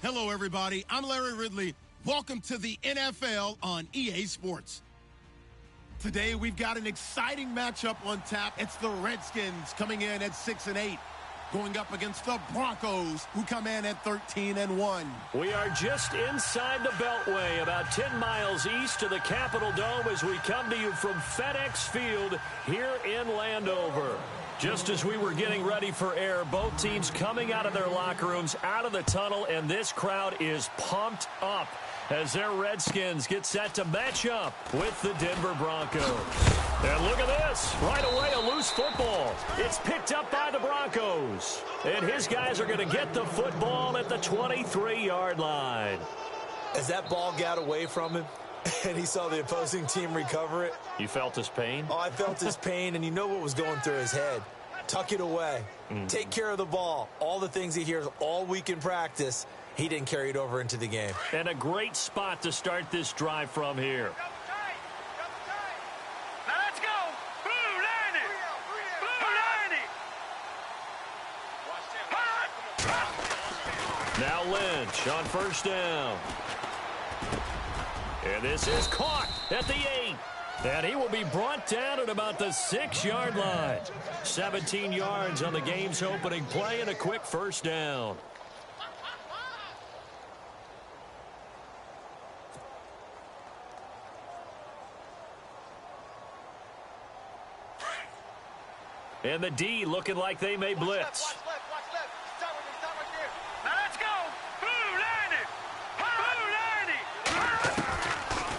Hello, everybody. I'm Larry Ridley. Welcome to the NFL on EA Sports. Today, we've got an exciting matchup on tap. It's the Redskins coming in at 6-8, going up against the Broncos, who come in at 13-1. We are just inside the Beltway, about 10 miles east of the Capitol Dome as we come to you from FedEx Field here in Landover. Just as we were getting ready for air, both teams coming out of their locker rooms, out of the tunnel, and this crowd is pumped up as their Redskins get set to match up with the Denver Broncos. And look at this. Right away, a loose football. It's picked up by the Broncos. And his guys are going to get the football at the 23-yard line. As that ball got away from him and he saw the opposing team recover it. You felt his pain? Oh, I felt his pain, and you know what was going through his head. Tuck it away. Take care of the ball. All the things he hears all week in practice, he didn't carry it over into the game. And a great spot to start this drive from here. Now let's go. Blue line it. Blue line it. Now Lynch on first down. And this is caught at the 8. And he will be brought down at about the 6-yard line. 17 yards on the game's opening play and a quick first down. And the D looking like they may blitz. Watch left. Stop right there. Now let's go. Blue line it.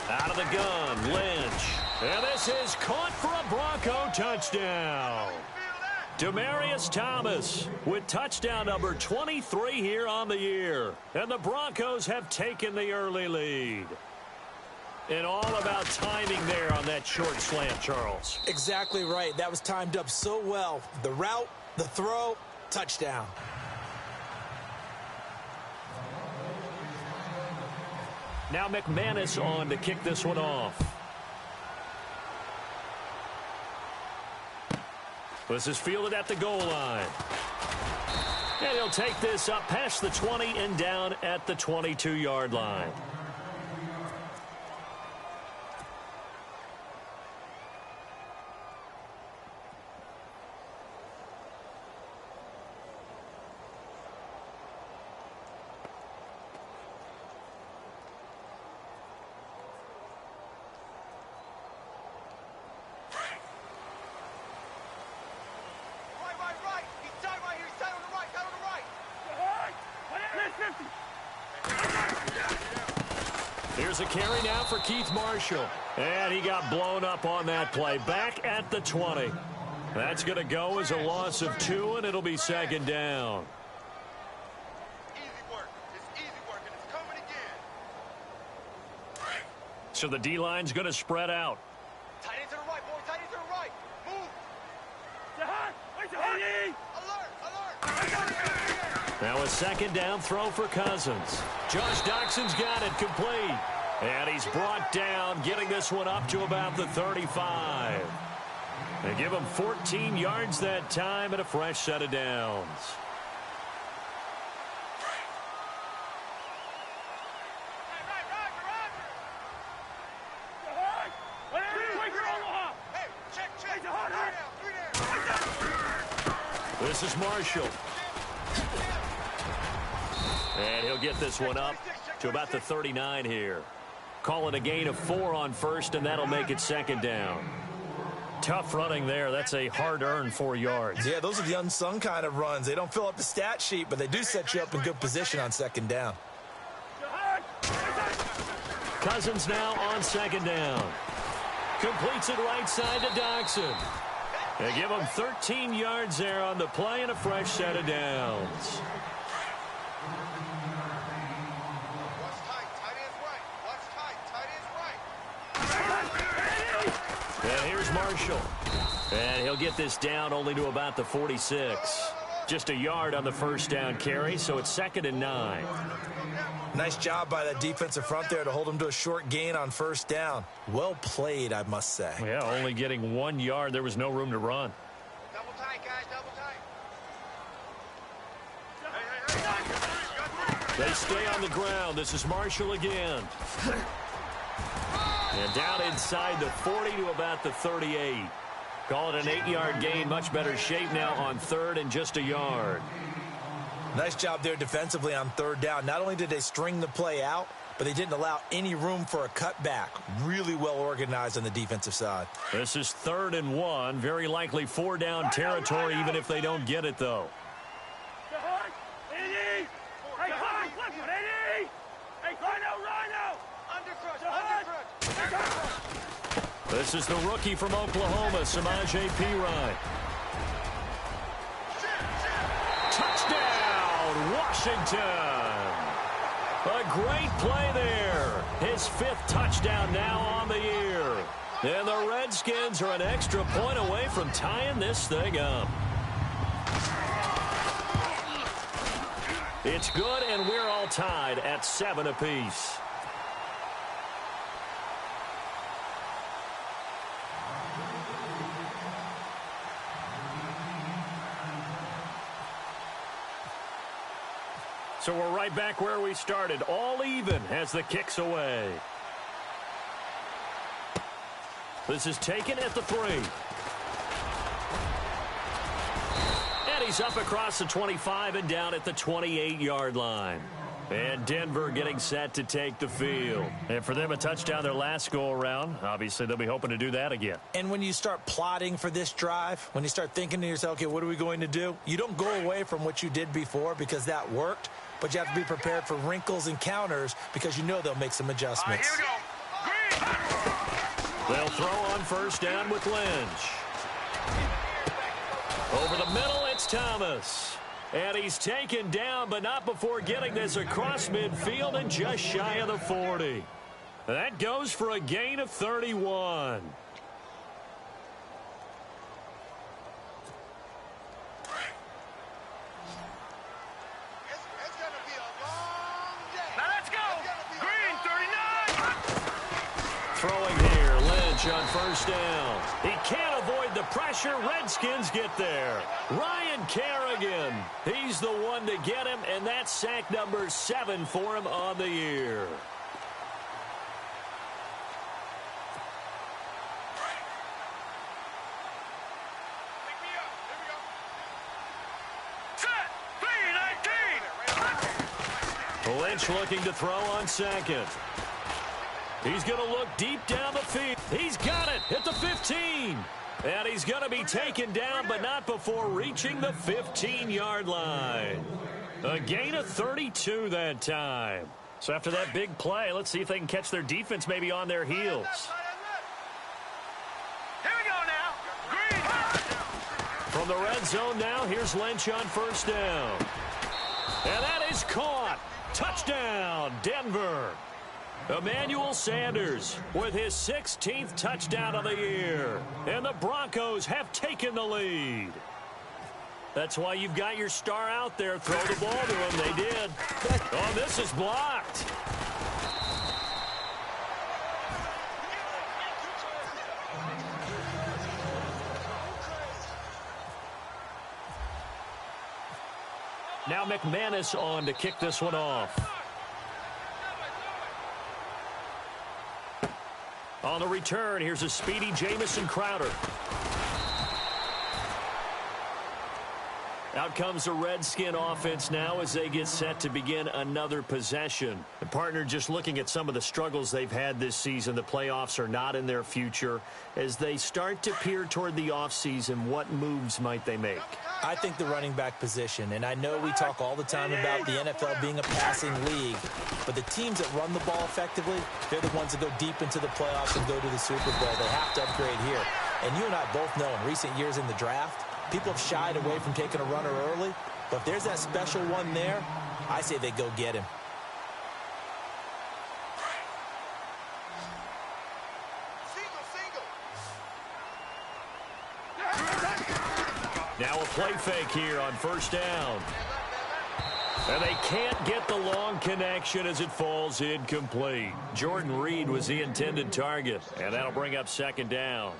Out of the gun, Lynch. And this is caught for a Bronco touchdown. Demaryius Thomas with touchdown number 23 here on the year. And the Broncos have taken the early lead. And all about timing there on that short slant, Charles. Exactly right. That was timed up so well. The route, the throw, touchdown. Now McManus on to kick this one off. This is fielded at the goal line. And he'll take this up past the 20 and down at the 22-yard line. Here's a carry now for Keith Marshall. And he got blown up on that play. Back at the 20. That's going to go as a loss of 2, and it'll be second down. Easy work. It's easy work, and it's coming again. So the D-line's going to spread out. Tight end to the right, boy. Tight end to the right. Move. Alert. Now a second down throw for Cousins. Josh Doxson's got it complete. And he's brought down, getting this one up to about the 35. They give him 14 yards that time and a fresh set of downs. This is Marshall. And he'll get this one up to about the 39 here. Call it a gain of 4 on first, and that'll make it second down. Tough running there. That's a hard-earned 4 yards. Yeah, those are the unsung kind of runs. They don't fill up the stat sheet, but they do set you up in good position on second down. Cousins now on second down. Completes it right side to Doxson. They give him 13 yards there on the play and a fresh set of downs. And here's Marshall. And he'll get this down only to about the 46. Just a yard on the first down carry, so it's 2nd and 9. Nice job by that defensive front there to hold him to a short gain on first down. Well played, I must say. Yeah, only getting 1 yard. There was no room to run. Double tight, guys. Double tight. They stay on the ground. This is Marshall again. And down inside the 40 to about the 38. Call it an 8-yard gain. Much better shape now on third and just a yard. Nice job there defensively on third down. Not only did they string the play out, but they didn't allow any room for a cutback. Really well organized on the defensive side. This is 3rd and 1. Very likely 4-down territory, even if they don't get it, though. This is the rookie from Oklahoma, Samaje Perine. Touchdown, Washington. A great play there. His 5th touchdown now on the year. And the Redskins are an extra point away from tying this thing up. It's good, and we're all tied at 7 apiece. So we're right back where we started, all even as the kick's away. This is taken at the 3. And he's up across the 25 and down at the 28-yard line. And Denver getting set to take the field. And for them, a touchdown their last go-around. Obviously, they'll be hoping to do that again. And when you start plotting for this drive, when you start thinking to yourself, okay, what are we going to do? You don't go away from what you did before because that worked. But you have to be prepared for wrinkles and counters because you know they'll make some adjustments. Here we go. They'll throw on 1st down with Lynch. Over the middle, it's Thomas. And he's taken down, but not before getting this across midfield and just shy of the 40. That goes for a gain of 31. Throwing here, Lynch on 1st down. He can't avoid the pressure. Redskins get there. Ryan Kerrigan, he's the one to get him, and that's sack number 7 for him on the year. Lynch looking to throw on 2nd. He's going to look deep down the field. He's got it at the 15. And he's going to be taken down, but not before reaching the 15-yard line. A gain of 32 that time. So after that big play, let's see if they can catch their defense maybe on their heels. Here we go now. Green. From the red zone now, here's Lynch on 1st down. And that is caught. Touchdown, Denver. Emmanuel Sanders with his 16th touchdown of the year. And the Broncos have taken the lead. That's why you've got your star out there. Throw the ball to him. They did. Oh, this is blocked. Now McManus on to kick this one off. On the return, here's a speedy Jamison Crowder. Out comes the Redskin offense now as they get set to begin another possession. The partner just looking at some of the struggles they've had this season. The playoffs are not in their future. As they start to peer toward the offseason, what moves might they make? I think the running back position, and I know we talk all the time about the NFL being a passing league, but the teams that run the ball effectively, they're the ones that go deep into the playoffs and go to the Super Bowl. They have to upgrade here. And you and I both know in recent years in the draft, people have shied away from taking a runner early, but if there's that special one there, I say they go get him. Now a play fake here on 1st down. And they can't get the long connection as it falls incomplete. Jordan Reed was the intended target, and that'll bring up 2nd down.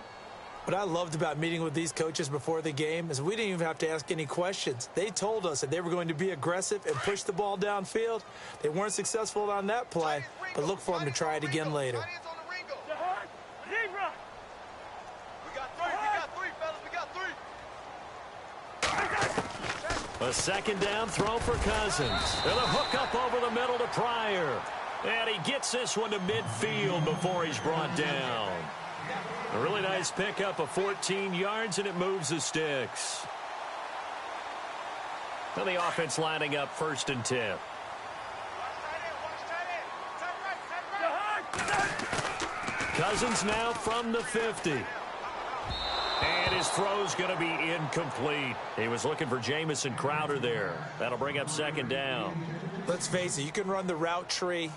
What I loved about meeting with these coaches before the game is we didn't even have to ask any questions. They told us that they were going to be aggressive and push the ball downfield. They weren't successful on that play, but look for them to try it again later. A second down throw for Cousins. And a hook up over the middle to Pryor. And he gets this one to midfield before he's brought down. A really nice pickup of 14 yards, and it moves the sticks. And the offense lining up 1st and 10. Cousins now from the 50. And his throw's going to be incomplete. He was looking for Jamison Crowder there. That'll bring up 2nd down. Let's face it, you can run the route tree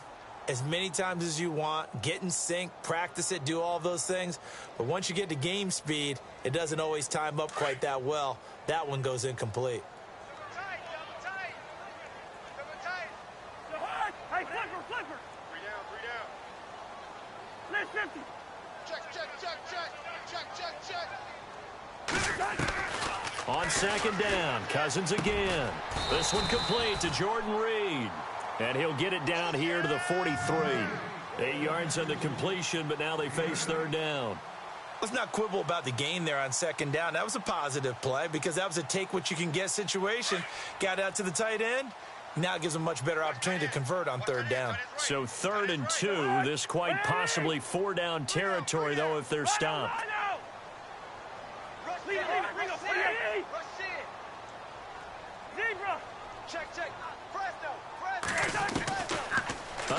as many times as you want, get in sync, practice it, do all those things. But once you get to game speed, it doesn't always time up quite that well. That one goes incomplete. Hey, flipper. 3 down. Check. On 2nd down, Cousins again. This one complete to Jordan Reed. And he'll get it down here to the 43. 8 yards on the completion, but now they face 3rd down. Let's not quibble about the gain there on 2nd down. That was a positive play because that was a take-what-you-can-get situation. Got out to the tight end. Now it gives them a much better opportunity to convert on 3rd down. So 3rd and 2, this quite possibly 4-down territory, though, if they're stopped.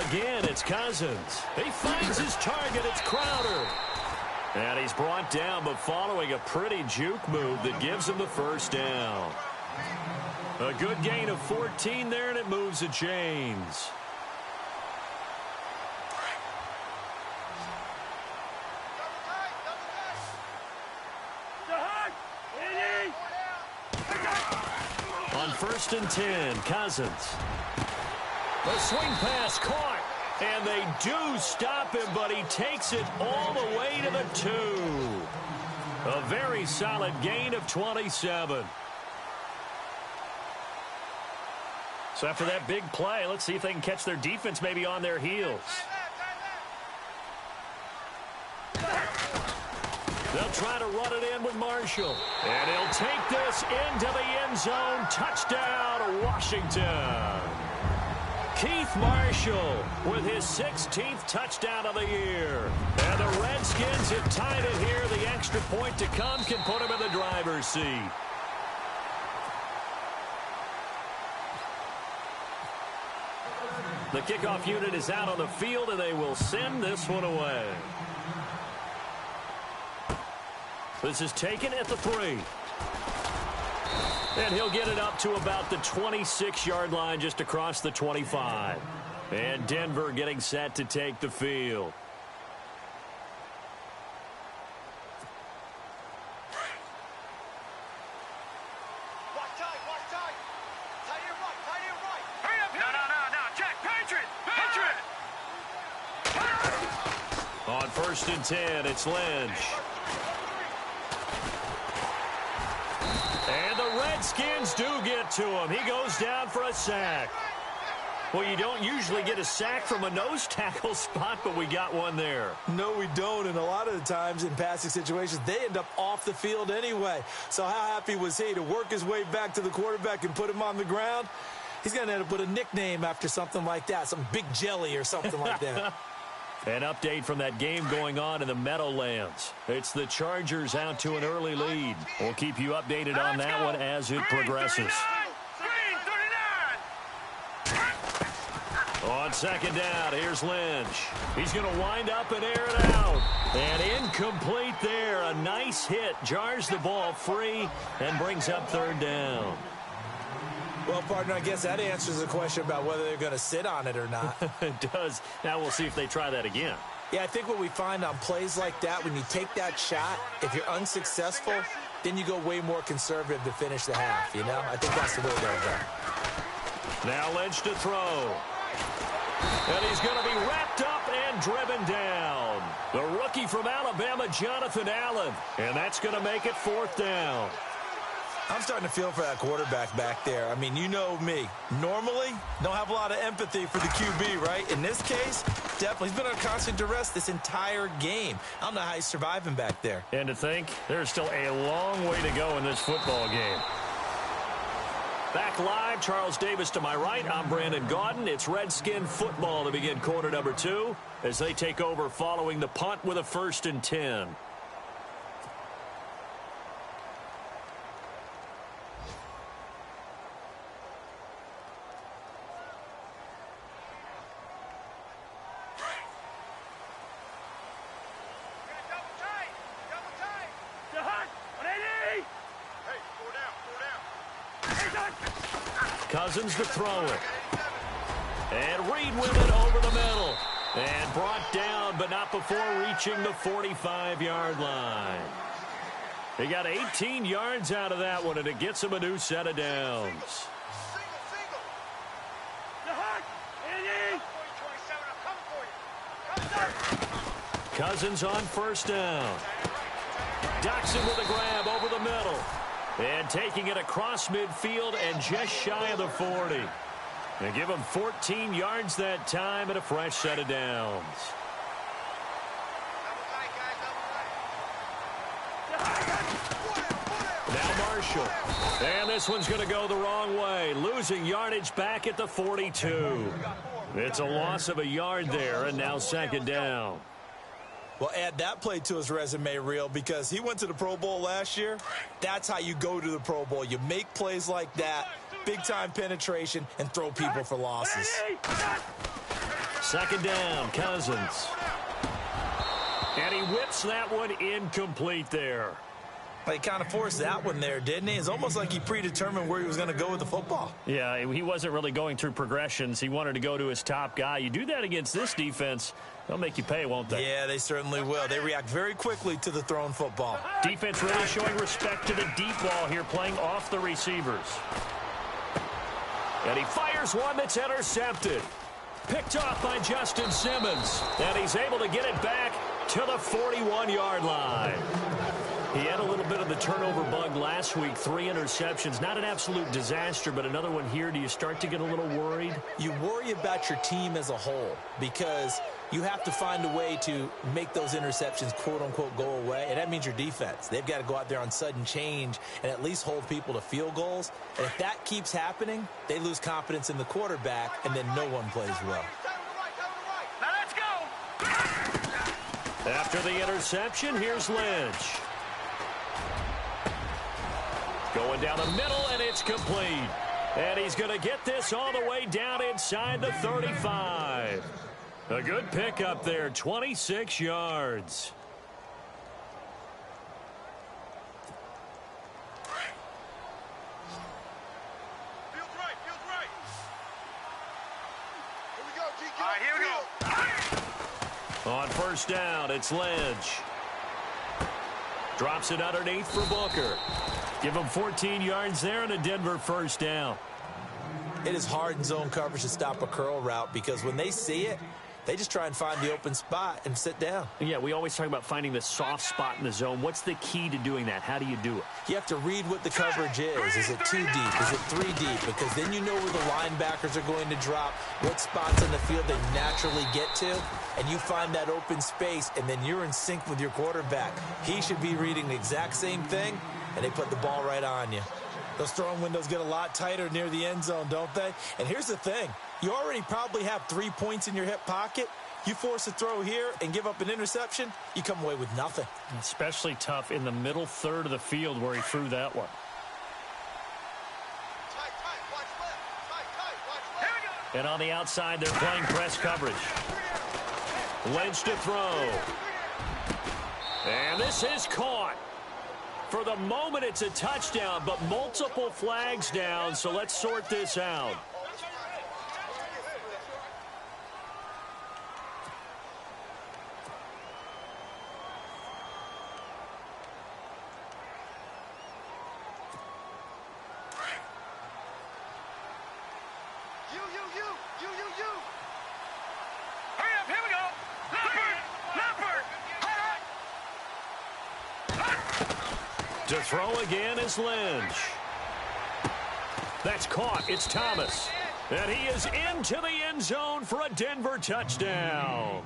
Again, it's Cousins. He finds his target. It's Crowder. And he's brought down, but following a pretty juke move that gives him the 1st down. A good gain of 14 there, and it moves the chains. On 1st and 10, Cousins. The swing pass caught, and they do stop him, but he takes it all the way to the 2. A very solid gain of 27. So after that big play, let's see if they can catch their defense maybe on their heels. They'll try to run it in with Marshall. And he'll take this into the end zone. Touchdown, Washington. Keith Marshall with his 16th touchdown of the year. And the Redskins have tied it here. The extra point to come can put him in the driver's seat. The kickoff unit is out on the field, and they will send this one away. This is taken at the 3. And he'll get it up to about the 26-yard line, just across the 25. And Denver getting set to take the field. On 1st and 10, it's Lynch. And the Redskins do get to him. He goes down for a sack. Well, you don't usually get a sack from a nose tackle spot, but we got one there. No, we don't, and a lot of the times in passing situations, they end up off the field anyway. So how happy was he to work his way back to the quarterback and put him on the ground? He's going to end up with a nickname after something like that, some Big Jelly or something like that. An update from that game going on in the Meadowlands. It's the Chargers out to an early lead. We'll keep you updated on that one as it progresses. On 2nd down, here's Lynch. He's going to wind up and air it out. And incomplete there. A nice hit. Jars the ball free and brings up 3rd down. Well, partner, I guess that answers the question about whether they're going to sit on it or not. It does. Now we'll see if they try that again. Yeah, I think what we find on plays like that, when you take that shot, if you're unsuccessful, then you go way more conservative to finish the half, you know? I think that's the way they'll go. Now Lynch to throw. And he's going to be wrapped up and driven down. The rookie from Alabama, Jonathan Allen. And that's going to make it 4th down. I'm starting to feel for that quarterback back there. I mean, you know me. Normally, don't have a lot of empathy for the QB, right? In this case, definitely. He's been under constant duress this entire game. I don't know how he's surviving back there. And to think, there's still a long way to go in this football game. Back live, Charles Davis to my right. I'm Brandon Gaudin. It's Redskin football to begin quarter number 2 as they take over following the punt with a 1st and 10. Cousins to throw it. And Reed with it over the middle. And brought down, but not before reaching the 45-yard line. He got 18 yards out of that one, and it gets him a new set of downs. Cousins on 1st down. Doxson with a grab over the middle. And taking it across midfield and just shy of the 40. They give him 14 yards that time and a fresh set of downs. Now Marshall. And this one's going to go the wrong way. Losing yardage back at the 42. It's a loss of a yard there, and now 2nd down. Well, add that play to his resume reel because he went to the Pro Bowl last year. That's how you go to the Pro Bowl. You make plays like that, big-time penetration, and throw people for losses. 2nd down, Cousins. And he whips that one incomplete there. He kind of forced that one there, didn't he? It's almost like he predetermined where he was going to go with the football. Yeah, he wasn't really going through progressions. He wanted to go to his top guy. You do that against this defense, they'll make you pay, won't they? Yeah, they certainly will. They react very quickly to the thrown football. Defense really showing respect to the deep ball here, playing off the receivers. And he fires one that's intercepted. Picked off by Justin Simmons. And he's able to get it back to the 41-yard line. He had a little bit of the turnover bug last week, 3 interceptions. Not an absolute disaster, but another one here. Do you start to get a little worried? You worry about your team as a whole because you have to find a way to make those interceptions, quote-unquote, go away, and that means your defense. They've got to go out there on sudden change and at least hold people to field goals. And if that keeps happening, they lose confidence in the quarterback, and then no one plays well. Now let's go. After the interception, here's Lynch. Going down the middle, and it's complete. And he's going to get this all the way down inside the 35. A good pickup there, 26 yards. Feels right, feels right. Here we go, GQ. All right, here we go. On 1st down, it's Lynch. Drops it underneath for Booker. Give him 14 yards there and a Denver 1st down. It is hard in zone coverage to stop a curl route because when they see it, they just try and find the open spot and sit down. Yeah, we always talk about finding the soft spot in the zone. What's the key to doing that? How do you do it? You have to read what the coverage is. Is it 2 deep? Is it 3 deep? Because then you know where the linebackers are going to drop, what spots in the field they naturally get to, and you find that open space, and then you're in sync with your quarterback. He should be reading the exact same thing, and they put the ball right on you. Those throwing windows get a lot tighter near the end zone, don't they? And here's the thing. You already probably have 3 points in your hip pocket. You force a throw here and give up an interception, you come away with nothing. Especially tough in the middle third of the field where he threw that one. Tight, watch left. Watch left. And on the outside, they're playing press coverage. Lynch to throw. And this is caught. For the moment, it's a touchdown, but multiple flags down, so let's sort this out. You. Hurry up, here we go. Leopard. To throw again is Lynch. That's caught. It's Thomas. And he is into the end zone for a Denver touchdown.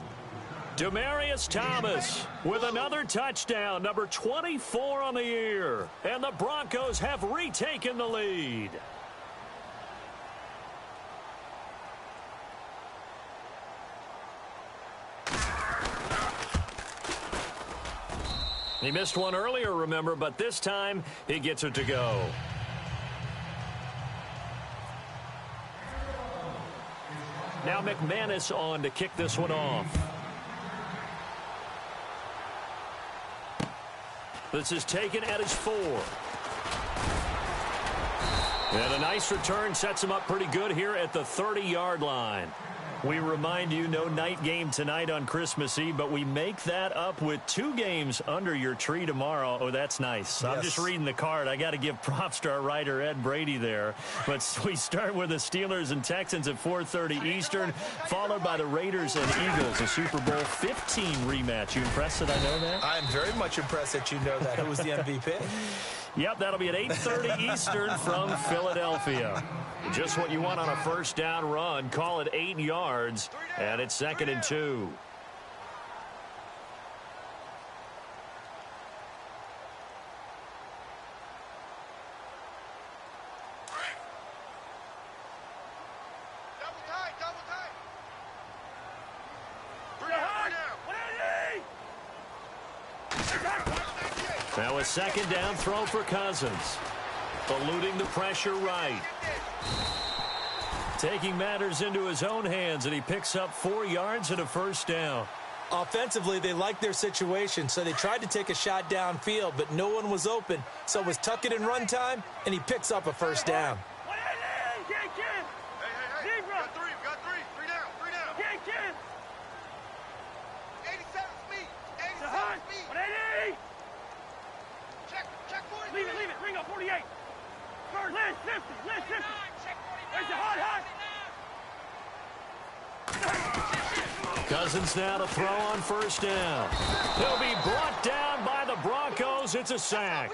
Demaryius Thomas with another touchdown, number 24 on the year. And the Broncos have retaken the lead. He missed one earlier, remember, but this time he gets it to go. Now McManus on to kick this one off. This is taken at his 4. And a nice return sets him up pretty good here at the 30-yard line. We remind you, no night game tonight on Christmas Eve, but we make that up with 2 games under your tree tomorrow. Oh, that's nice. Yes. I'm just reading the card. I got to give props to our writer, Ed Brady, there. But we start with the Steelers and Texans at 4:30 Eastern, followed by the Raiders and Eagles, a Super Bowl 15 rematch. You impressed that I know that? I'm very much impressed that you know that. Who was the MVP? Yep, that'll be at 8:30 Eastern from Philadelphia. Just what you want on a first down run. Call it 8 yards, and it's 2nd and 2. Now a 2nd down throw for Cousins. Eluding the pressure right. Taking matters into his own hands, and he picks up 4 yards and a first down. Offensively, they liked their situation, so they tried to take a shot downfield, but no one was open. So it was tuck it in run time, and he picks up a first down. Leave it. Ring up 48. Lynch 50. There's the hot. Cousins now to throw on first down. He'll be brought down by the Broncos. It's a sack.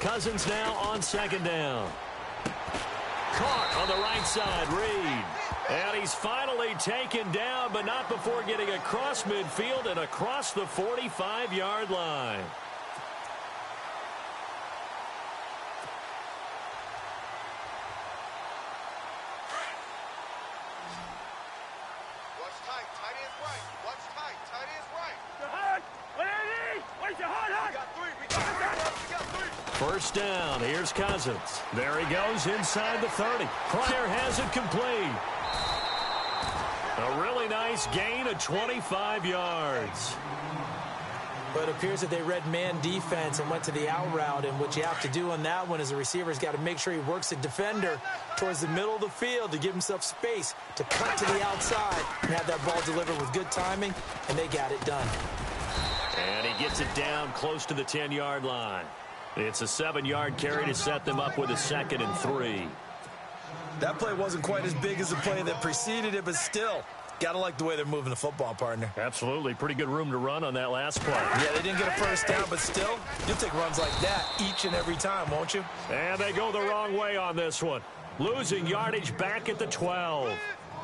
Cousins now on 2nd down. Caught on the right side, Reed. And he's finally taken down, but not before getting across midfield and across the 45-yard line. First down. Here's Cousins. There he goes inside the 30. Pryor has it complete. A really nice gain of 25 yards. But it appears that they read man defense and went to the out route. And what you have to do on that one is the receiver's got to make sure he works the defender towards the middle of the field to give himself space to cut to the outside and have that ball delivered with good timing, and they got it done. And he gets it down close to the 10-yard line. It's a 7-yard carry to set them up with a 2nd and 3. That play wasn't quite as big as the play that preceded it, but still, gotta like the way they're moving the football, partner. Absolutely. Pretty good room to run on that last play. Yeah, they didn't get a first down, but still, you'll take runs like that each and every time, won't you? And they go the wrong way on this one. Losing yardage back at the 12.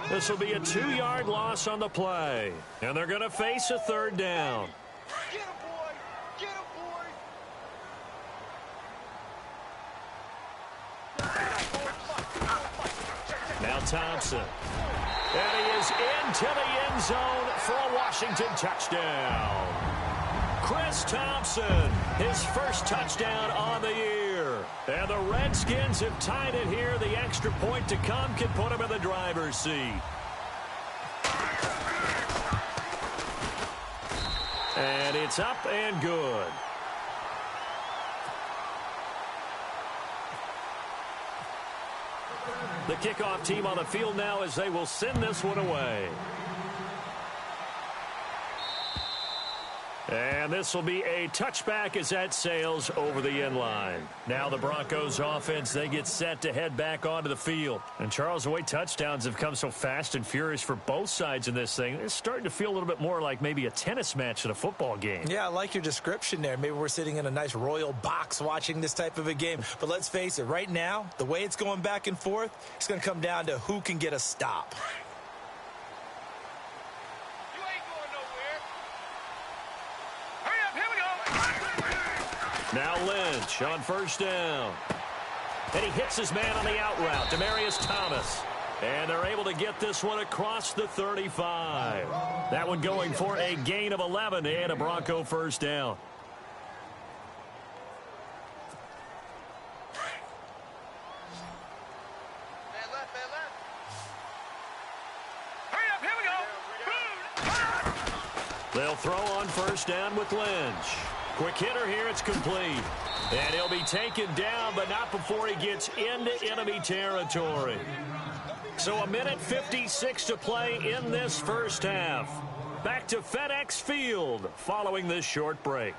This will be a 2-yard loss on the play. And they're going to face a 3rd down. Now Thompson. And he is into the end zone for a Washington touchdown. Chris Thompson, his first touchdown on the year. And the Redskins have tied it here. The extra point to come can put him in the driver's seat. And it's up and good. The kickoff team on the field now as they will send this one away. And this will be a touchback as that sails over the end line. Now the Broncos offense, they get set to head back onto the field. And Charles, the way touchdowns have come so fast and furious for both sides in this thing, it's starting to feel a little bit more like maybe a tennis match than a football game. Yeah, I like your description there. Maybe we're sitting in a nice royal box watching this type of a game. But let's face it, right now, the way it's going back and forth, it's going to come down to who can get a stop. Now Lynch on first down. And he hits his man on the out route, Demaryius Thomas. And they're able to get this one across the 35. That one going for a gain of 11 and a Bronco first down. They'll throw on first down with Lynch. Quick hitter here, it's complete. And he'll be taken down, but not before he gets into enemy territory. So a minute 56 to play in this first half. Back to FedEx Field following this short break.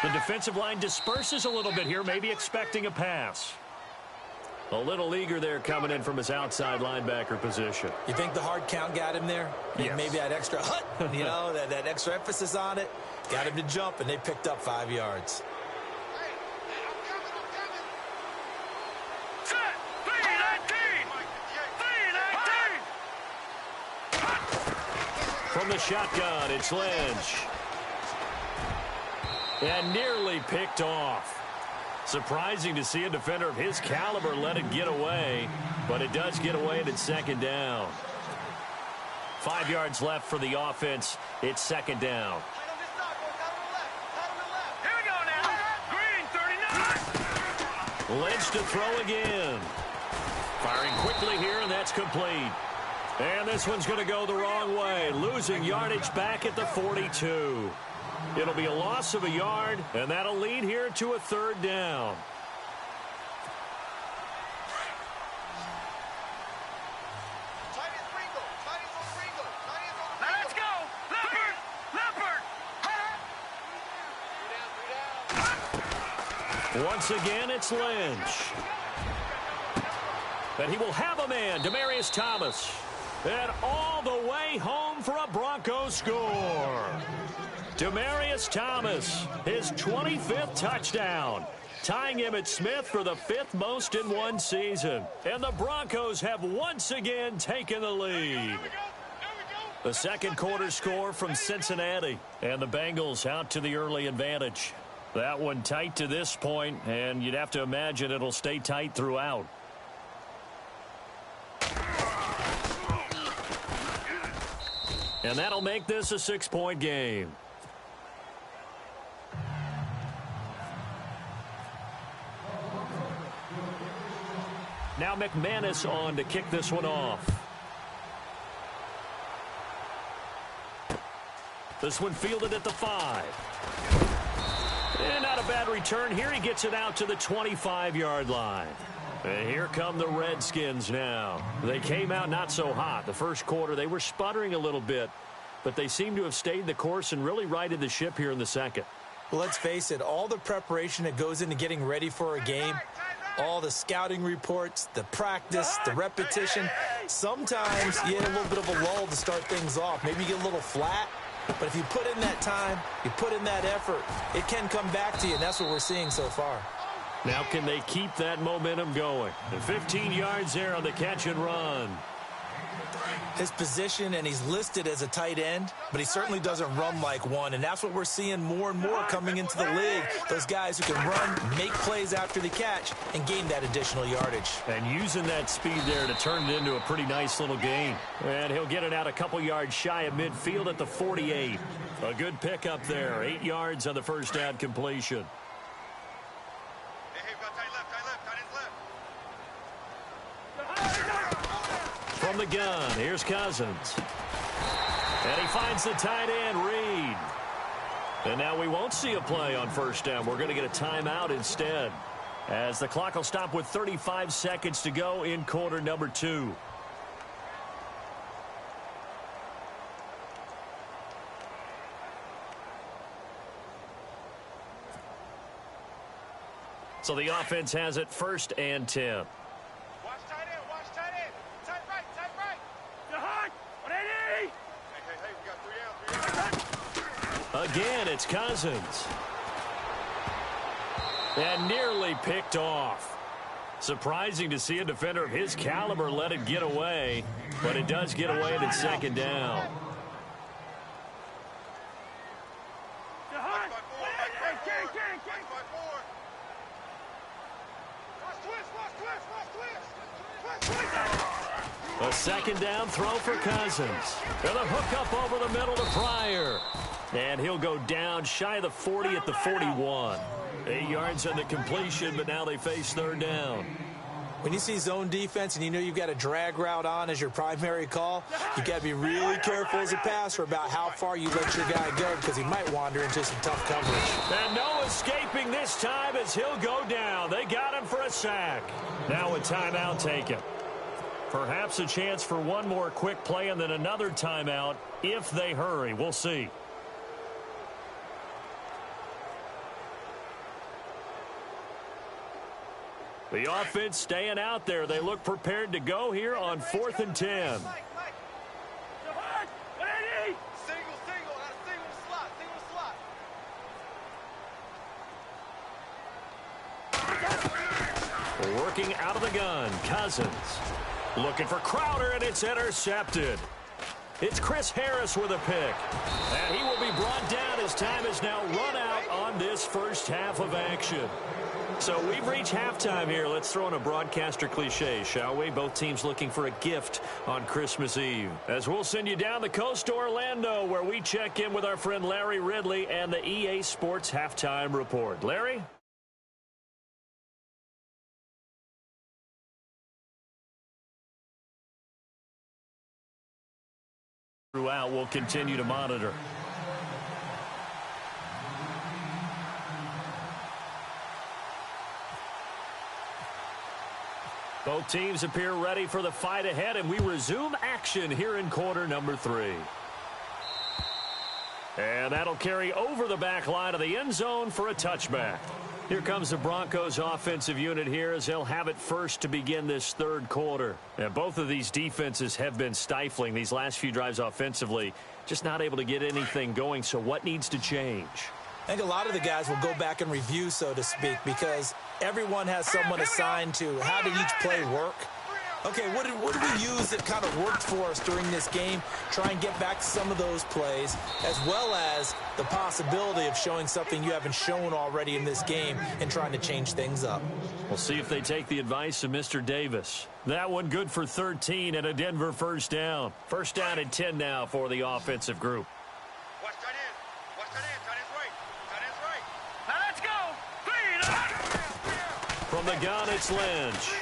The defensive line disperses a little bit here, maybe expecting a pass. A little eager there coming in from his outside linebacker position. You think the hard count got him there? Yes. Maybe that extra hut, you know, that extra emphasis on it. Got him to jump, and they picked up 5 yards. From the shotgun, it's Lynch. And nearly picked off. Surprising to see a defender of his caliber let it get away, but it does get away and it's second down. 5 yards left for the offense. It's second down. Here we go now. Green, 39. Lynch to throw again. Firing quickly here, and that's complete. And this one's going to go the wrong way, losing yardage back at the 42. It'll be a loss of a yard, and that'll lead here to a third down. Now let's go. Leopard. Once again, it's Lynch. And he will have a man, Demaryius Thomas. And all the way home for a Broncos score. Demaryius Thomas, his 25th touchdown, tying Emmitt Smith for the 5th most in one season. And the Broncos have once again taken the lead. The second quarter score from Cincinnati, and the Bengals out to the early advantage. That one tight to this point, and you'd have to imagine it'll stay tight throughout. And that'll make this a 6-point game. Now McManus on to kick this one off. This one fielded at the 5. And not a bad return here. He gets it out to the 25-yard line. And here come the Redskins now. They came out not so hot. The first quarter, they were sputtering a little bit, but they seem to have stayed the course and really righted the ship here in the second. Well, let's face it, all the preparation that goes into getting ready for a game, all the scouting reports, the practice, the repetition, sometimes you get a little bit of a lull to start things off. Maybe you get a little flat, but if you put in that time, you put in that effort, it can come back to you, and that's what we're seeing so far. Now can they keep that momentum going? And 15 yards there on the catch and run. His position, and he's listed as a tight end, but he certainly doesn't run like one, and that's what we're seeing more and more coming into the league. Those guys who can run, make plays after the catch, and gain that additional yardage. And using that speed there to turn it into a pretty nice little gain. And he'll get it out a couple yards shy of midfield at the 48. A good pickup there, 8 yards on the first down completion. From the gun, here's Cousins. And he finds the tight end, Reed. And now we won't see a play on first down. We're going to get a timeout instead, as the clock will stop with 35 seconds to go in quarter number 2. So the offense has it 1st and 10. Watch tight end, watch tight end. Tight right, tight right. You're hot. 180. Hey, we got 3 down. Again, it's Cousins. And nearly picked off. Surprising to see a defender of his caliber let it get away, but it does get away at 2nd down. You're hot. A 2nd down throw for Cousins. And a hook up over the middle to Pryor. And he'll go down shy of the 40 at the 41. 8 yards on the completion, but now they face 3rd down. When you see zone defense and you know you've got a drag route on as your primary call, you got to be really careful as a passer about how far you let your guy go, because he might wander into some tough coverage. And no escaping this time as he'll go down. They got him for a sack. Now a timeout taken. Perhaps a chance for one more quick play and then another timeout if they hurry. We'll see. The offense staying out there. They look prepared to go here on 4th and 10. You're hot. 180. Single, out of single slot. Working out of the gun, Cousins. Looking for Crowder, and it's intercepted. It's Chris Harris with a pick. And he will be brought down as time is now run out on this first half of action. So we've reached halftime here. Let's throw in a broadcaster cliche, shall we? Both teams looking for a gift on Christmas Eve. As we'll send you down the coast to Orlando, where we check in with our friend Larry Ridley and the EA Sports Halftime Report. Larry? Throughout, we'll continue to monitor. Both teams appear ready for the fight ahead, and we resume action here in quarter number 3. And that'll carry over the back line of the end zone for a touchback. Here comes the Broncos offensive unit here as they'll have it first to begin this 3rd quarter. And both of these defenses have been stifling these last few drives offensively, just not able to get anything going. So what needs to change? I think a lot of the guys will go back and review, so to speak, because everyone has someone assigned to how did each play work. Okay, what did we use that kind of worked for us during this game? Try and get back to some of those plays, as well as the possibility of showing something you haven't shown already in this game and trying to change things up. We'll see if they take the advice of Mr. Davis. That one good for 13 and a Denver 1st down. 1st down and 10 now for the offensive group. Watch tight end. Watch tight end. Tight end's right. Now let's go. 3 From the gun, it's Lynch.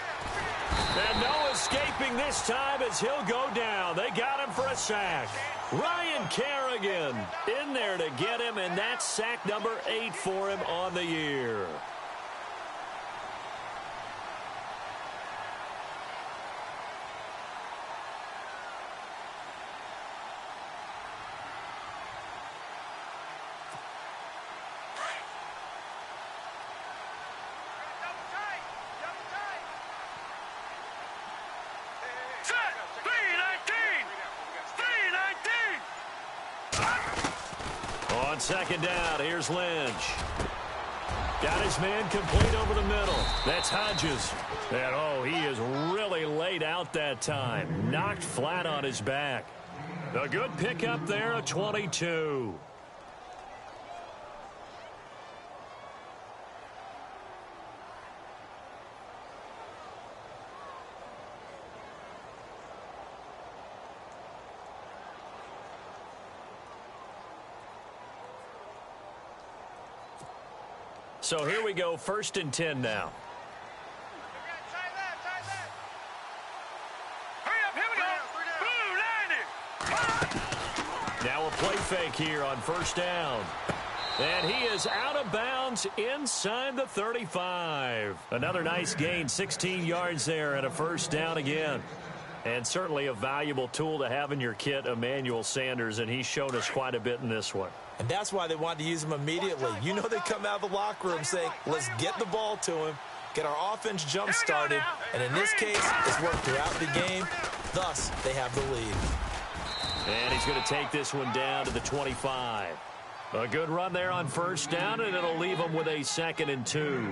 And no escaping this time as he'll go down. They got him for a sack. Ryan Kerrigan in there to get him, and that's sack number 8 for him on the year. On 2nd down, here's Lynch. Got his man complete over the middle. That's Hodges. And, oh, he is really laid out that time. Knocked flat on his back. A good pickup there, a 22. So here we go, 1st and 10 now. Hurry up, here we go. Blue 90. Now a play fake here on 1st down. And he is out of bounds inside the 35. Another nice gain, 16 yards there and a first down again. And certainly a valuable tool to have in your kit, Emmanuel Sanders, and he's shown us quite a bit in this one. And that's why they wanted to use him immediately. You know they come out of the locker room saying, let's get the ball to him, get our offense jump-started, and in this case, it's worked throughout the game. Thus, they have the lead. And he's going to take this one down to the 25. A good run there on first down, and it'll leave him with a 2nd and 2.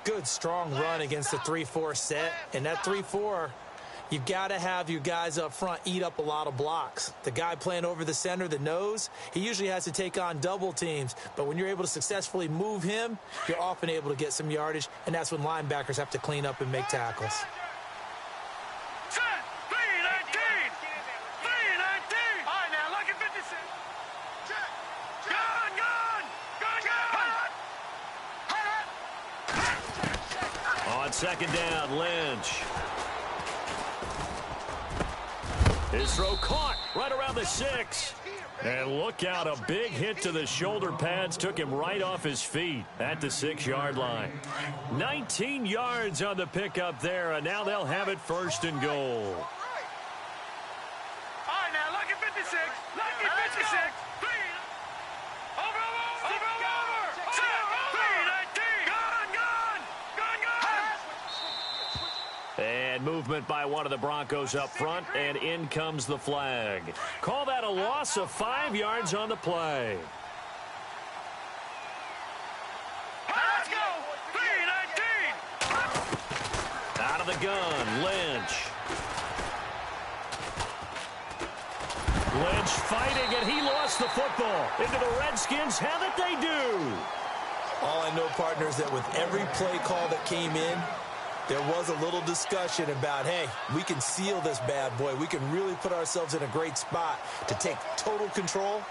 Good, strong run against the 3-4 set. And that 3-4, you've got to have your guys up front eat up a lot of blocks. The guy playing over the center, the nose, he usually has to take on double teams. But when you're able to successfully move him, you're often able to get some yardage, and that's when linebackers have to clean up and make tackles. Second down, Lynch. His throw caught right around the 6. And look out, a big hit to the shoulder pads took him right off his feet at the 6-yard line. 19 yards on the pickup there, and now they'll have it 1st and goal. All right, now, lucky 56. Lucky 56. And movement by one of the Broncos up front, and in comes the flag. Call that a loss of 5 yards on the play. Let's go! 3-19! Out of the gun, Lynch. Lynch fighting, and he lost the football. Into the Redskins have it, they do. All I know, partner, is that with every play call that came in, there was a little discussion about, hey, we can seal this bad boy. We can really put ourselves in a great spot to take total control,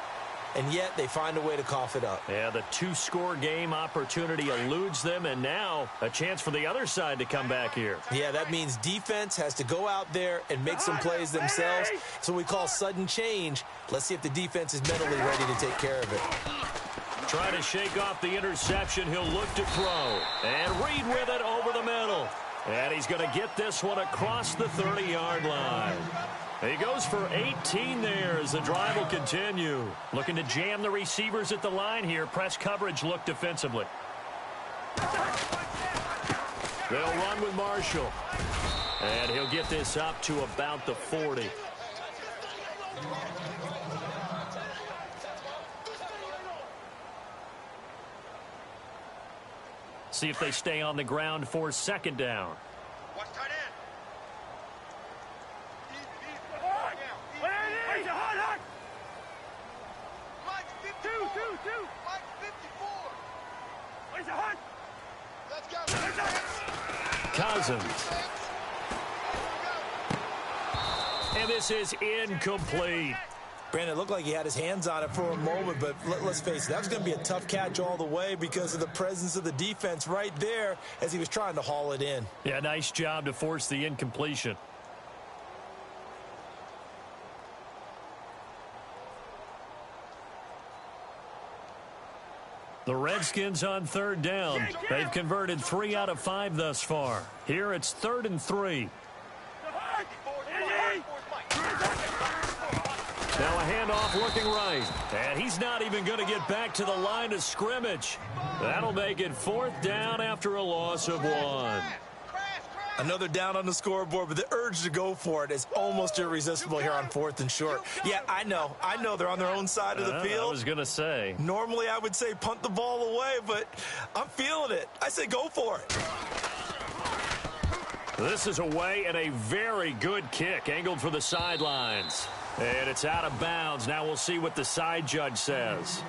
and yet they find a way to cough it up. Yeah, the 2-score game opportunity eludes them, and now a chance for the other side to come back here. Yeah, that means defense has to go out there and make some plays themselves. So we call sudden change. Let's see if the defense is mentally ready to take care of it. Trying to shake off the interception. He'll look to throw. And Reed with it over the middle. And he's going to get this one across the 30-yard line. He goes for 18 there as the drive will continue. Looking to jam the receivers at the line here. Press coverage look defensively. They'll run with Marshall. And he'll get this up to about the 40. See if they stay on the ground for 2nd down. Watch tight end. Mike's 54. Mike's 54. Where's the hunt? Let's go. Cousins. And this is incomplete. Brandon, it looked like he had his hands on it for a moment, but let's face it, that was going to be a tough catch all the way because of the presence of the defense right there as he was trying to haul it in. Yeah, nice job to force the incompletion. The Redskins on 3rd down. They've converted 3 out of 5 thus far. Here it's 3rd and 3. Now a handoff looking right. And he's not even going to get back to the line of scrimmage. That'll make it 4th down after a loss of 1. Another down on the scoreboard, but the urge to go for it is almost irresistible here on 4th and short. Yeah, I know they're on their own side of the field. I was going to say. Normally I would say punt the ball away, but I'm feeling it. I say go for it. This is away and a very good kick, angled for the sidelines. And it's out of bounds. Now we'll see what the side judge says.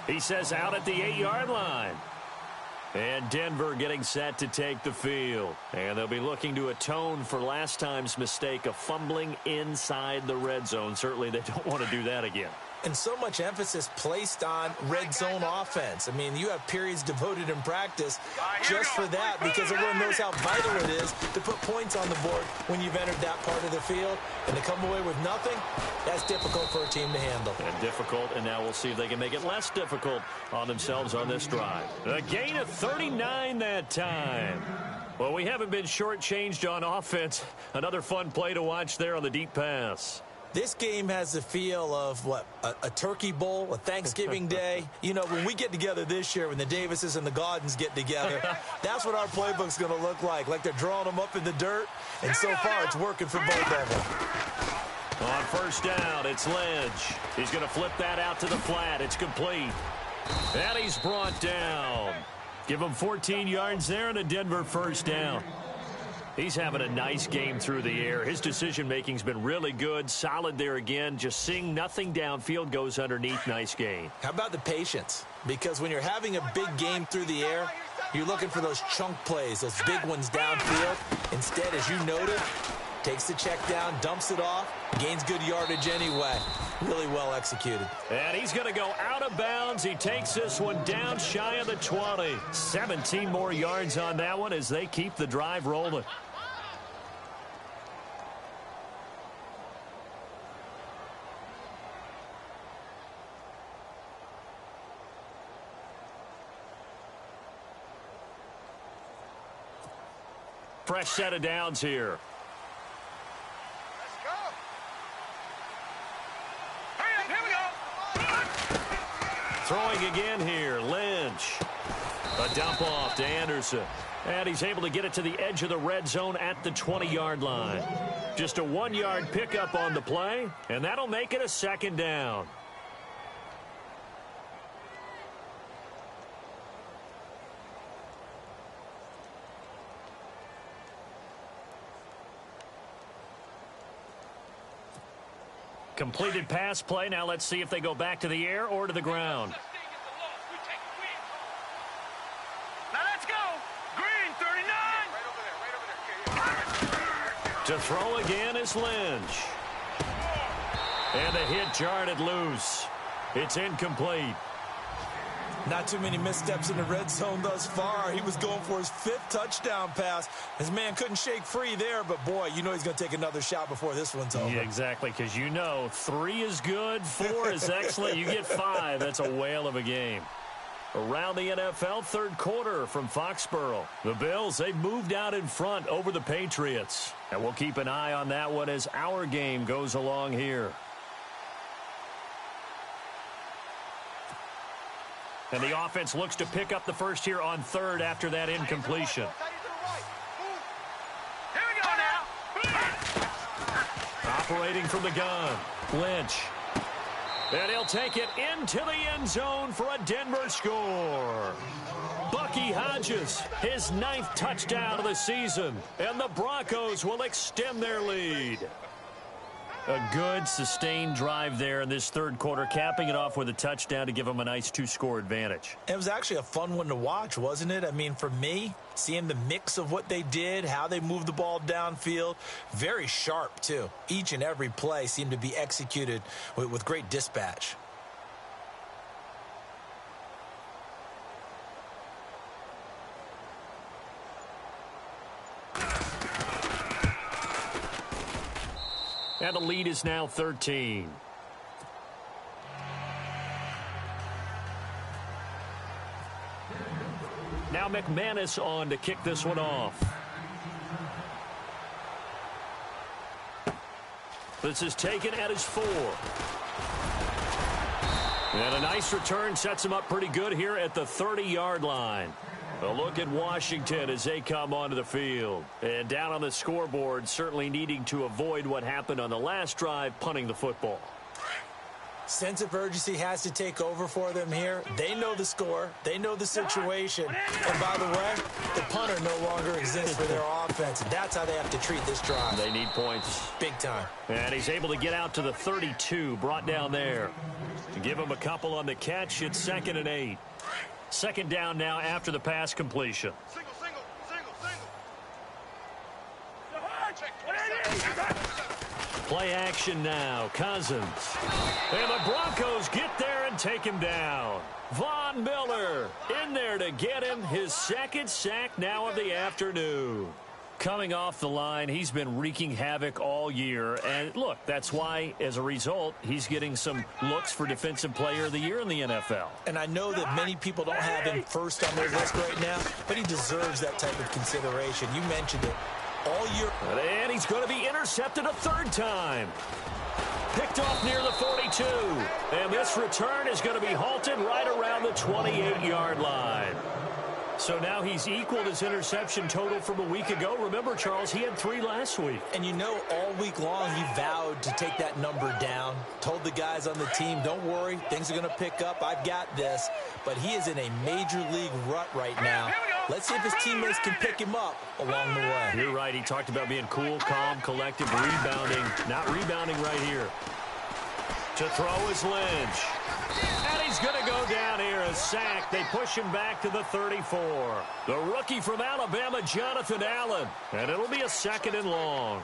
He says out at the 8-yard line. And Denver getting set to take the field. And they'll be looking to atone for last time's mistake of fumbling inside the red zone. Certainly they don't want to do that again. And so much emphasis placed on red zone offense. I mean, you have periods devoted in practice just for that because everyone knows how vital it is to put points on the board when you've entered that part of the field. And to come away with nothing, that's difficult for a team to handle. And difficult, and now we'll see if they can make it less difficult on themselves on this drive. A gain of 39 that time. Well, we haven't been shortchanged on offense. Another fun play to watch there on the deep pass. This game has the feel of, a turkey bowl, a Thanksgiving day. You know, when we get together this year, when the Davises and the Gaudens get together, that's what our playbook's going to look like they're drawing them up in the dirt. And so far, it's working for both of them. On first down, it's Lynch. He's going to flip that out to the flat. It's complete. And he's brought down. Give him 14 yards there and a Denver first down. He's having a nice game through the air. His decision-making's been really good. Solid there again. Just seeing nothing downfield goes underneath. Nice game. How about the patience? Because when you're having a big game through the air, you're looking for those chunk plays, those big ones downfield. Instead, as you noted, takes the check down, dumps it off, gains good yardage anyway. Really well executed. And he's going to go out of bounds. He takes this one down shy of the 20. 17 more yards on that one as they keep the drive rolling. Fresh set of downs here. Let's go. Hurry up, here we go. Throwing again here, Lynch. A dump off to Anderson. And he's able to get it to the edge of the red zone at the 20-yard line. Just a 1-yard pickup on the play, and that'll make it a second down. Completed pass play. Now let's see if they go back to the air or to the ground. Now let's go. Green, 39. To throw again is Lynch. And the hit jarred it loose. It's incomplete. Not too many missteps in the red zone thus far. He was going for his 5th touchdown pass. His man couldn't shake free there, but boy, you know he's going to take another shot before this one's over. Yeah, exactly, because you know 3 is good, 4 is excellent. You get 5. That's a whale of a game. Around the NFL, third quarter from Foxborough. The Bills, they moved out in front over the Patriots. And we'll keep an eye on that one as our game goes along here. And the offense looks to pick up the first here on third after that incompletion. Here we go now. Operating from the gun, Lynch. And he'll take it into the end zone for a Denver score. Bucky Hodges, his 9th touchdown of the season. And the Broncos will extend their lead. A good, sustained drive there in this third quarter, capping it off with a touchdown to give them a nice 2-score advantage. It was actually a fun one to watch, wasn't it? I mean, for me, seeing the mix of what they did, how they moved the ball downfield, very sharp, too. Each and every play seemed to be executed with great dispatch. And the lead is now 13. Now McManus on to kick this one off. This is taken at his 4. And a nice return sets him up pretty good here at the 30-yard line. A look at Washington as they come onto the field. And down on the scoreboard, certainly needing to avoid what happened on the last drive, punting the football. Sense of urgency has to take over for them here. They know the score. They know the situation. And by the way, the punter no longer exists for their offense. And that's how they have to treat this drive. They need points. Big time. And he's able to get out to the 32, brought down there. Give him a couple on the catch. It's 2nd and 8. Second down now after the pass completion. Single. Play action now. Cousins. And the Broncos get there and take him down. Von Miller in there to get him his second sack now of the afternoon. Coming off the line, he's been wreaking havoc all year. And look, that's why, as a result, he's getting some looks for Defensive Player of the Year in the NFL. And I know that many people don't have him first on their list right now, but he deserves that type of consideration. You mentioned it all year. And he's going to be intercepted a third time. Picked off near the 42. And this return is going to be halted right around the 28-yard line. So now he's equaled his interception total from a week ago. Remember, Charles, he had 3 last week. And you know, all week long he vowed to take that number down. Told the guys on the team, don't worry, things are going to pick up. I've got this. But he is in a major league rut right now. Let's see if his teammates can pick him up along the way. You're right. He talked about being cool, calm, collective, rebounding. Not rebounding right here. To throw is Lynch. And he's going to go down here, a sack. They push him back to the 34. The rookie from Alabama, Jonathan Allen. And it'll be a 2nd and long.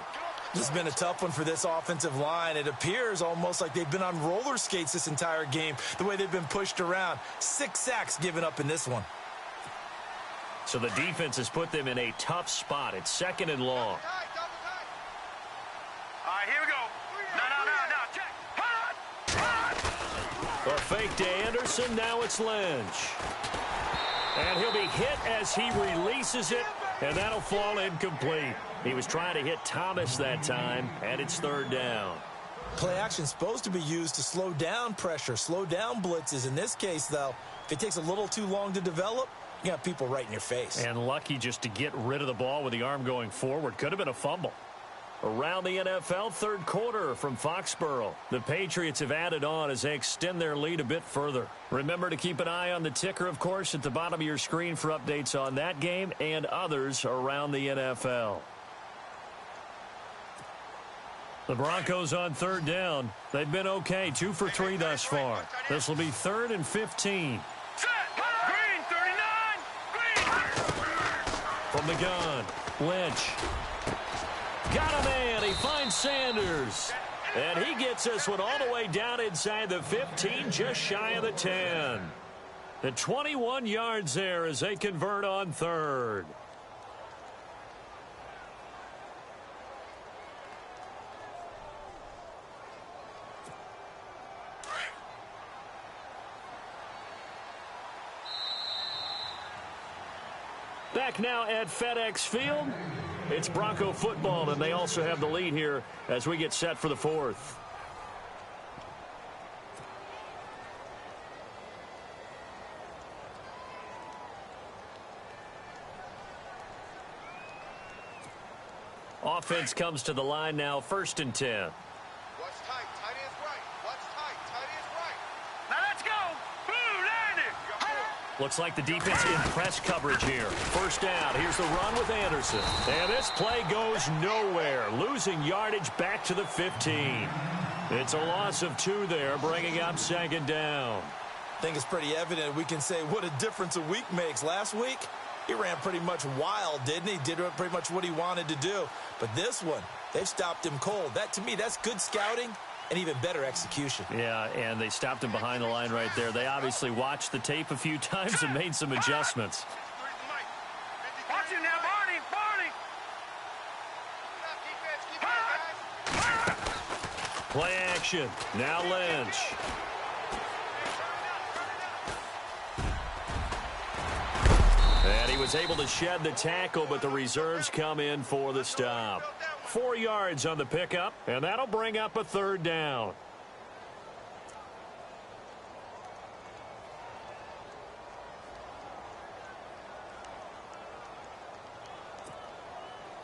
This has been a tough one for this offensive line. It appears almost like they've been on roller skates this entire game, the way they've been pushed around. 6 sacks given up in this one. So the defense has put them in a tough spot. It's 2nd and long. All right, here we go. No, check. A fake to Anderson. Now it's Lynch. And he'll be hit as he releases it, and that'll fall incomplete. He was trying to hit Thomas that time, and it's 3rd down. Play action is supposed to be used to slow down pressure, slow down blitzes. In this case, though, if it takes a little too long to develop, you got people right in your face. And lucky just to get rid of the ball with the arm going forward. Could have been a fumble. Around the NFL, 3rd quarter from Foxborough. The Patriots have added on as they extend their lead a bit further. Remember to keep an eye on the ticker, of course, at the bottom of your screen for updates on that game and others around the NFL. The Broncos on 3rd down. They've been okay, 2 for 3 thus far. This will be 3rd and 15. Green, 39. From the gun, Lynch. Got a man. He finds Sanders. And he gets this one all the way down inside the 15, just shy of the 10. The 21 yards there as they convert on 3rd. Back now at FedEx Field. It's Bronco football, and they also have the lead here as we get set for the 4th. Offense comes to the line now, 1st and 10. Watch tight. Tight end's right. Watch tight. Tight end's right. Now let's go. Boom, landed. Looks like the defense in press coverage here. 1st down. Here's the run with Anderson. And this play goes nowhere. Losing yardage back to the 15. It's a loss of 2 there, bringing up 2nd down. I think it's pretty evident we can say what a difference a week makes. Last week, he ran pretty much wild, didn't he? Did pretty much what he wanted to do. But this one, they've stopped him cold. That, to me, that's good scouting and even better execution. Yeah, and they stopped him behind the line right there. They obviously watched the tape a few times and made some adjustments. Watch it now, Barney. Play action. Now Lynch. And he was able to shed the tackle, but the reserves come in for the stop. 4 yards on the pickup, and that'll bring up a 3rd down.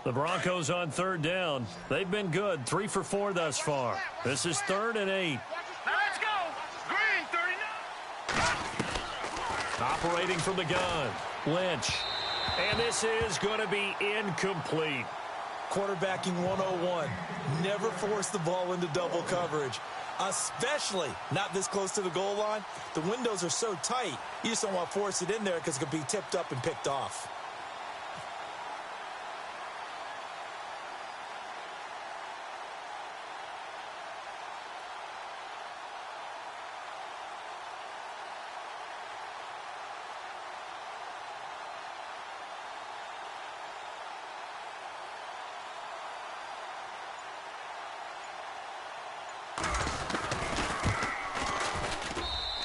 The Broncos on 3rd down. They've been good, 3 for 4 thus far. This is 3rd and 8. Now let's go. Green, 39. Operating from the gun, Lynch. And this is going to be incomplete. Quarterbacking 101. Never force the ball into double coverage, especially not this close to the goal line. The windows are so tight, you just don't want to force it in there because it could be tipped up and picked off.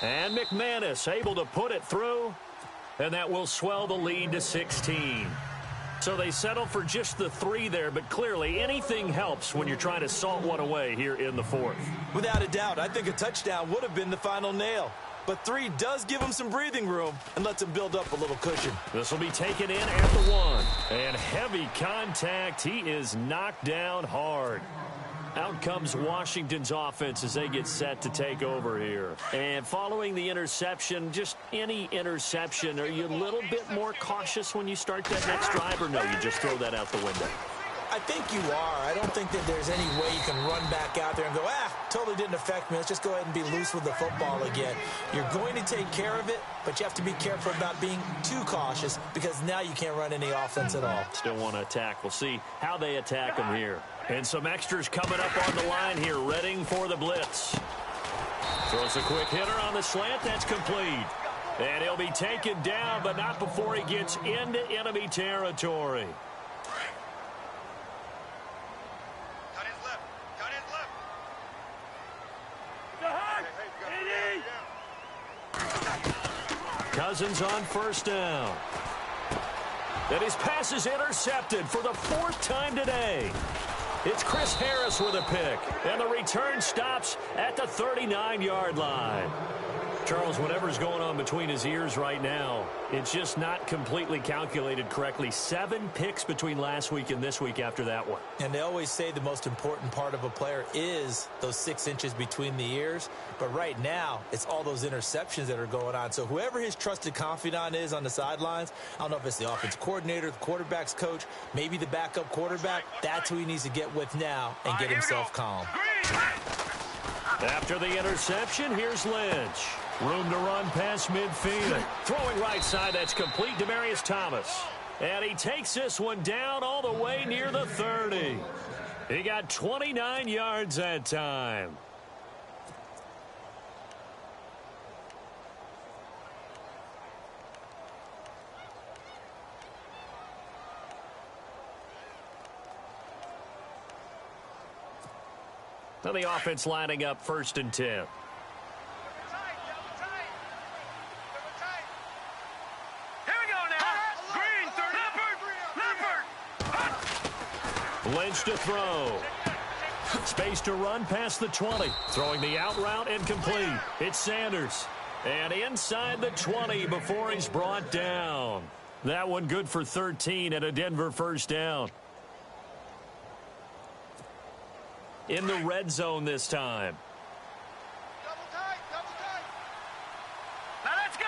And McManus able to put it through, and that will swell the lead to 16. So they settle for just the 3 there, but clearly anything helps when you're trying to salt one away here in the 4th. Without a doubt, I think a touchdown would have been the final nail. But 3 does give them some breathing room and lets them build up a little cushion. This will be taken in at the 1. And heavy contact. He is knocked down hard. Out comes Washington's offense as they get set to take over here. And following the interception, just any interception, are you a little bit more cautious when you start that next drive, or no, you just throw that out the window? I think you are. I don't think that there's any way you can run back out there and go, totally didn't affect me. Let's just go ahead and be loose with the football again. You're going to take care of it, but you have to be careful about being too cautious because now you can't run any offense at all. Still want to attack. We'll see how they attack them here. And some extras coming up on the line here, readying for the blitz. Throws a quick hitter on the slant. That's complete. And he'll be taken down, but not before he gets into enemy territory. Cut his lip. Cut his lip. Cousins on first down. And his pass is intercepted for the 4th time today. It's Chris Harris with a pick, and the return stops at the 39-yard line. Charles, whatever's going on between his ears right now, it's just not completely calculated correctly. 7 picks between last week and this week after that one. And they always say the most important part of a player is those 6 inches between the ears. But right now, it's all those interceptions that are going on. So whoever his trusted confidant is on the sidelines, I don't know if it's the offensive coordinator, the quarterback's coach, maybe the backup quarterback, that's who he needs to get with now and get himself calm. After the interception, here's Lynch. Room to run past midfield. Throwing right side, that's complete. Demaryius Thomas. And he takes this one down all the way near the 30. He got 29 yards that time. Now the offense lining up 1st and 10. Lynch to throw. Space to run past the 20. Throwing the out route incomplete. It's Sanders. And inside the 20 before he's brought down. That one good for 13 and a Denver first down. In the red zone this time. Double tight, double tight. Now let's go.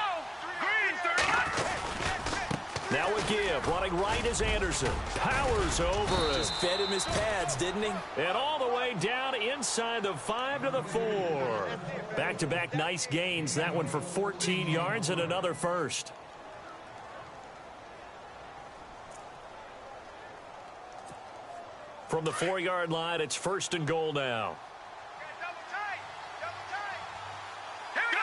Green, 30. Now a give. Running right is Anderson. Powers over it. Just fed him his pads, didn't he? And all the way down inside the 5 to the 4. Back-to-back nice gains. That one for 14 yards and another first. From the 4-yard line, it's 1st and goal now. Double tight, double tight. Here we go.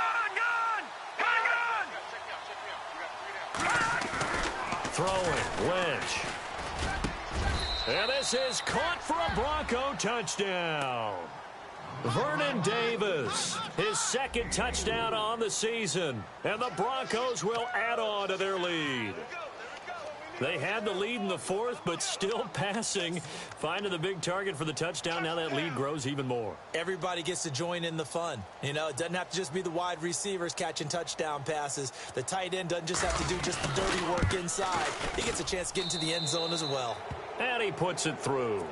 Throwing, Lynch. And this is caught for a Bronco touchdown. Vernon Davis, his 2nd touchdown on the season. And the Broncos will add on to their lead. They had the lead in the 4th, but still passing. Finding the big target for the touchdown. Now that lead grows even more. Everybody gets to join in the fun. You know, it doesn't have to just be the wide receivers catching touchdown passes. The tight end doesn't just have to do just the dirty work inside. He gets a chance to get into the end zone as well. And he puts it through.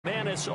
McManus